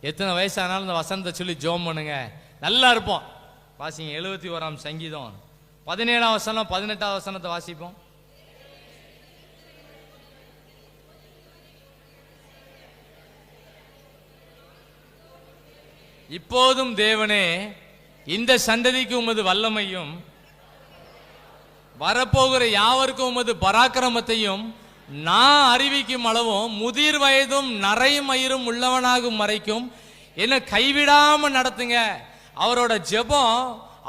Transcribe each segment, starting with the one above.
எத்தனை வயசானாலும் இந்த வசனத்தை சொல்லி ஜோம் பண்ணுங்க, நல்லா இருப்போம். வாசிங்க 71ஆம் சங்கீதம் 17ஆம் வசனம் 18ஆம் வசனத்தை வாசிப்போம். இப்போதும் தேவனே, இந்த சந்ததிக்கு உமது வல்லமையும் வரப்போகிற யாவருக்கும் உமது பராக்கிரமத்தையும் நான் அறிவிக்கும் அளவும் முதிர் வயதும் நரை மயிரும் உள்ளவனாகும் வரைக்கும் என்ன கைவிடாம நடத்துங்க. அவரோட ஜெபம்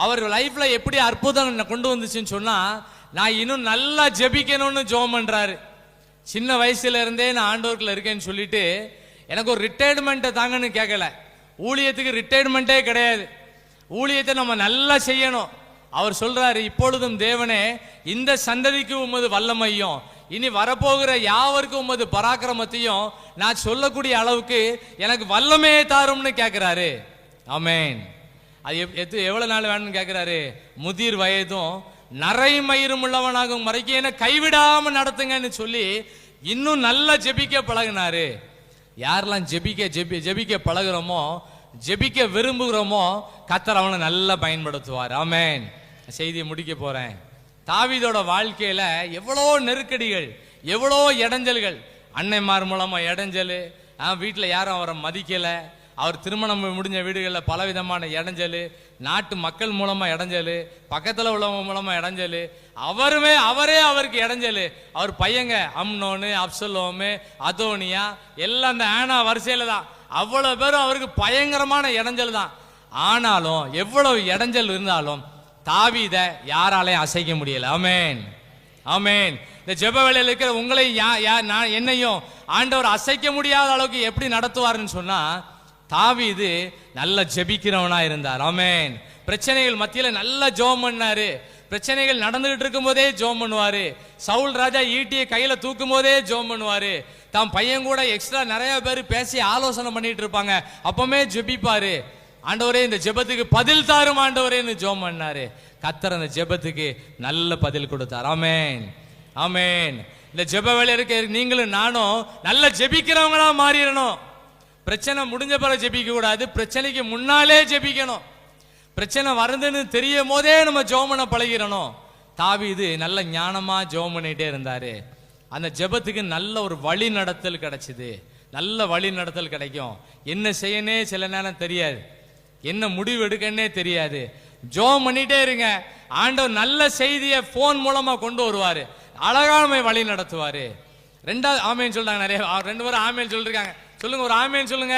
அவர் லைஃப்ல எப்படி அற்புதம் கொண்டு வந்துச்சுன்னு சொன்னா, நான் இன்னும் நல்லா ஜெபிக்கணும்னு ஜெபம் பண்றாரு. சின்ன வயசுல இருந்தே நான் ஆண்டவர்ல இருக்கேன்னு சொல்லிட்டு எனக்கு ஒரு ரிட்டையர்மெண்ட்டை தாங்கன்னு கேட்கல. ஊழியத்துக்கு ரிட்டையர்மெண்ட்டே கிடையாது. ஊழியத்தை நம்ம நல்லா செய்யணும். அவர் சொல்றாரு, இப்பொழுதும் தேவனே, இந்த சந்ததிக்கு உமது வல்லமையும் இனி வரப்போகிற யாவருக்கும் உமது பராக்கிரமத்தையும் நான் சொல்லக்கூடிய அளவுக்கு எனக்கு வல்லமையை தாரும்னு கேட்கிறாரு. ஆமென். அது எவ்வளவு நாள் வேணும்னு கேட்கிறாரு. முதிர் வயதும் நரை மயிரும் உள்ளவனாகும் வரைக்கும் என்ன கைவிடாம நடத்துங்கன்னு சொல்லி இன்னும் நல்லா ஜெபிக்க பழகினாரு. யாரெல்லாம் ஜெபிக்க பழகுறோமோ, ஜெபிக்க விரும்புகிறோமோ, கர்த்தர் அவனை நல்லா பயன்படுத்துவார். ஆமென். செய்தியை முடிக்க போறேன். தாவீதோட வாழ்க்கையில எவ்வளோ நெருக்கடிகள், எவ்வளோ இடைஞ்சல்கள். அன்னைமார் மூலமா இடைஞ்சல், வீட்டில் யாரும் அவரை மதிக்கல, அவர் திருமணம் முடிஞ்ச வீடுகளில் பலவிதமான இடைஞ்சல், நாட்டு மக்கள் மூலமா இடைஞ்சல், பக்கத்தில் உள்ளவங்க மூலமா இடைஞ்சல், அவரே அவருக்கு இடைஞ்சல். அவர் பையங்க அம்னோனு, அப்சலோமு, அதோனியா எல்லாம் அந்த ஆனா வரிசையில தான். அவ்வளவு பேரும் அவருக்கு பயங்கரமான இடைஞ்சல் தான். ஆனாலும் எவ்வளவு இடைஞ்சல் இருந்தாலும் தாவீத யாராலையும் அசைக்க முடியல. ஆமென், ஆமென். இந்த ஜெப வேளையில் இருக்கிற உங்களை என்னையும் ஆண்டவர் அசைக்க முடியாத அளவுக்கு எப்படி நடத்துவாருன்னு சொன்னா, தாவீது நல்ல ஜெபிக்கிறவனா இருந்தார். ஆமென். பிரச்சனைகள் மத்தியில நல்ல ஜெபம் பண்ணாரு. பிரச்சனைகள் நடந்துகிட்டு இருக்கும் போதே ஜெபம் பண்ணுவாரு. சவுல் ராஜா ஈட்டியை கையில தூக்கும் போதே ஜெபம் பண்ணுவாரு. தான் பையன் கூட எக்ஸ்ட்ரா நிறைய பேர் பேசி ஆலோசனை பண்ணிட்டு இருப்பாங்க, அப்பமே ஜெபிப்பாரு. ஆண்டவரே, இந்த ஜெபத்துக்கு பதில் தாரும் ஆண்டவரேன்னு ஜெபம் பண்ணாரு. கர்த்தர் அந்த ஜெபத்துக்கு நல்ல பதில் கொடுத்தார். ஆமென், ஆமென். இந்த ஜெப வேலை இருக்க நீங்களும் நானும் நல்ல ஜெபிக்கிறவங்களா மாறிடணும். பிரச்சனை முடிஞ்ச பிறகு ஜெபிக்க கூடாது, பிரச்சனைக்கு முன்னாலே ஜெபிக்கணும். பிரச்சனை வருதுன்னு தெரியும் போதே நம்ம ஜெபம் பண்ண பழகிடணும். தாவீது நல்ல ஞானமா ஜெபம் பண்ணிட்டே இருந்தாரு. அந்த ஜெபத்துக்கு நல்ல ஒரு வழி நடத்தல் கிடைச்சது. நல்ல வழி நடத்தல் கிடைக்கும். என்ன செய்யனே சில நேரம் தெரியாது, என்ன முடிவு எடுக்கன்னே தெரியாது. ஜெபம் பண்ணிட்டே இருங்க. ஆண்டவர் நல்ல செய்தியை போன் மூலமா கொண்டு வருவாரு, அழகான வழி நடத்துவாரு. ரெண்டாவது ஆமேன் சொல்றாங்க நிறைய. 2 பேரும் ஆமேன் சொல்லிருக்காங்க. சொல்லுங்க, ஒரு ஆமேன் சொல்லுங்க.